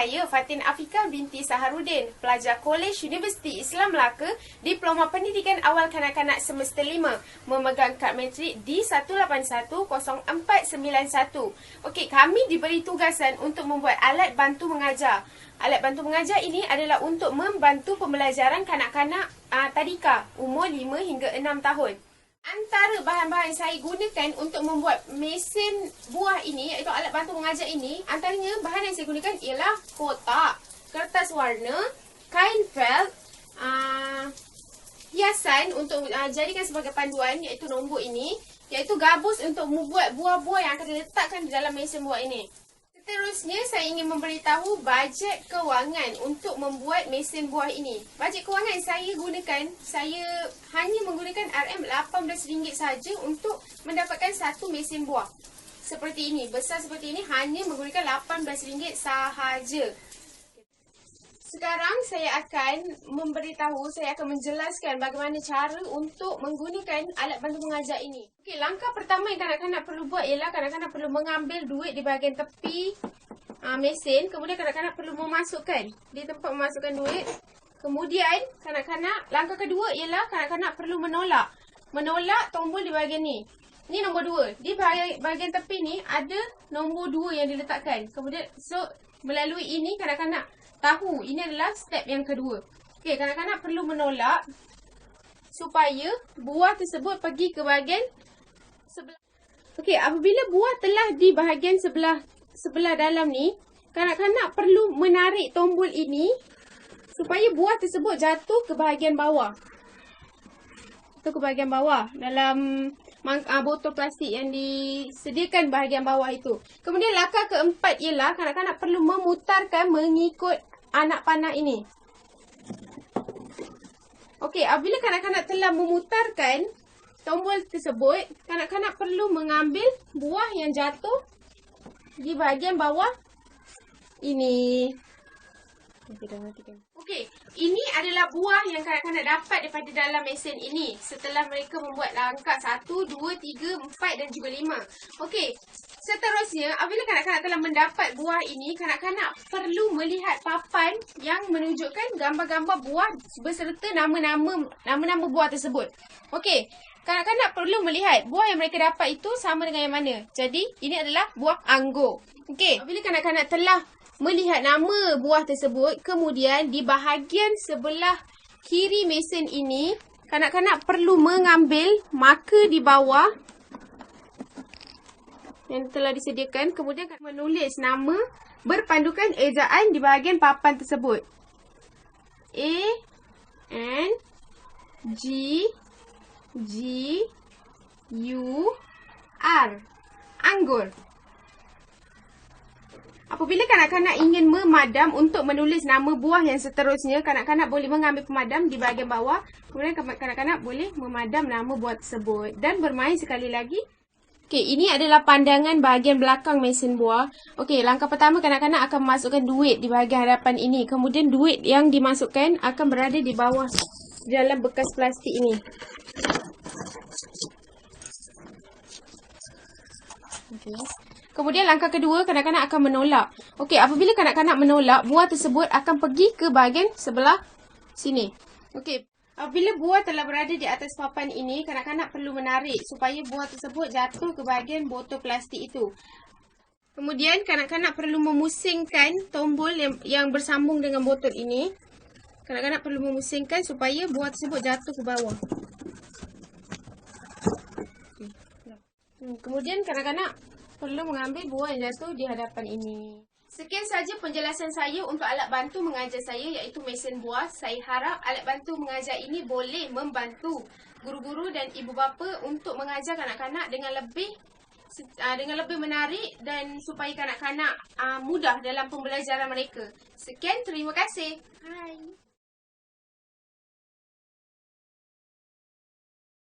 Saya Fatin Afika binti Saharudin, pelajar Kolej Universiti Islam Melaka, Diploma Pendidikan Awal Kanak-kanak Semester 5, memegang kad matrik D1810491. Okey, kami diberi tugasan untuk membuat alat bantu mengajar. Alat bantu mengajar ini adalah untuk membantu pembelajaran kanak-kanak tadika umur 5 hingga 6 tahun. Antara bahan-bahan yang saya gunakan untuk membuat mesin buah ini, iaitu alat bantu mengajar ini, antaranya bahan yang saya gunakan ialah kotak, kertas warna, kain felt, hiasan untuk jadikan sebagai panduan, iaitu nombor ini, iaitu gabus untuk membuat buah-buah yang akan diletakkan di dalam mesin buah ini. Seterusnya, saya ingin memberitahu bajet kewangan untuk membuat mesin buah ini. Bajet kewangan saya gunakan, saya hanya menggunakan RM18 saja untuk mendapatkan satu mesin buah. Seperti ini, besar seperti ini, hanya menggunakan RM18 sahaja. Sekarang saya akan menjelaskan bagaimana cara untuk menggunakan alat bantu mengajar ini. Okey, langkah pertama yang kanak-kanak perlu buat ialah kanak-kanak perlu mengambil duit di bahagian tepi mesin. Kemudian kanak-kanak perlu memasukkan di tempat memasukkan duit. Kemudian langkah kedua ialah kanak-kanak perlu menolak. Menolak tombol di bahagian ni. Ni nombor 2. Di bahagian tepi ni ada nombor 2 yang diletakkan. Kemudian melalui ini kanak-kanak tahu ini adalah step yang kedua. Okey, kanak-kanak perlu menolak supaya buah tersebut pergi ke bahagian sebelah. Okey, apabila buah telah di bahagian sebelah dalam ni, kanak-kanak perlu menarik tombol ini supaya buah tersebut jatuh ke bahagian bawah. Dalam botol plastik yang disediakan bahagian bawah itu. Kemudian langkah keempat ialah kanak-kanak perlu memutarkan mengikut anak panah ini. Okey, apabila kanak-kanak telah memutarkan tombol tersebut, kanak-kanak perlu mengambil buah yang jatuh di bahagian bawah ini. Okey, ini adalah buah yang kanak-kanak dapat daripada dalam mesin ini setelah mereka membuat langkah 1, 2, 3, 4 dan juga 5. Okey, seterusnya apabila kanak-kanak telah mendapat buah ini, kanak-kanak perlu melihat papan yang menunjukkan gambar-gambar buah beserta nama-nama buah tersebut. Okey, kanak-kanak perlu melihat buah yang mereka dapat itu sama dengan yang mana. Jadi, ini adalah buah anggur. Okey, apabila kanak-kanak telah melihat nama buah tersebut, kemudian di bahagian sebelah kiri mesin ini, kanak-kanak perlu mengambil marker di bawah yang telah disediakan. Kemudian menulis nama berpandukan ejaan di bahagian papan tersebut. A, N, G, U, R. Anggur. Apabila kanak-kanak ingin memadam untuk menulis nama buah yang seterusnya, kanak-kanak boleh mengambil pemadam di bahagian bawah. Kemudian kanak-kanak boleh memadam nama buah tersebut dan bermain sekali lagi. Okey, ini adalah pandangan bahagian belakang mesin buah. Okey, langkah pertama kanak-kanak akan memasukkan duit di bahagian hadapan ini. Kemudian duit yang dimasukkan akan berada di bawah dalam bekas plastik ini. Okey. Kemudian langkah kedua, kanak-kanak akan menolak. Okey, apabila kanak-kanak menolak, buah tersebut akan pergi ke bahagian sebelah sini. Okey, apabila buah telah berada di atas papan ini, kanak-kanak perlu menarik supaya buah tersebut jatuh ke bahagian botol plastik itu. Kemudian kanak-kanak perlu memusingkan tombol yang bersambung dengan botol ini. Kanak-kanak perlu memusingkan supaya buah tersebut jatuh ke bawah. Kemudian kanak-kanak perlu mengambil buah yang jatuh di hadapan ini. Sekian saja penjelasan saya untuk alat bantu mengajar saya, iaitu mesin buah. Saya harap alat bantu mengajar ini boleh membantu guru-guru dan ibu bapa untuk mengajar kanak-kanak dengan lebih menarik dan supaya kanak-kanak mudah dalam pembelajaran mereka. Sekian, terima kasih. Hai.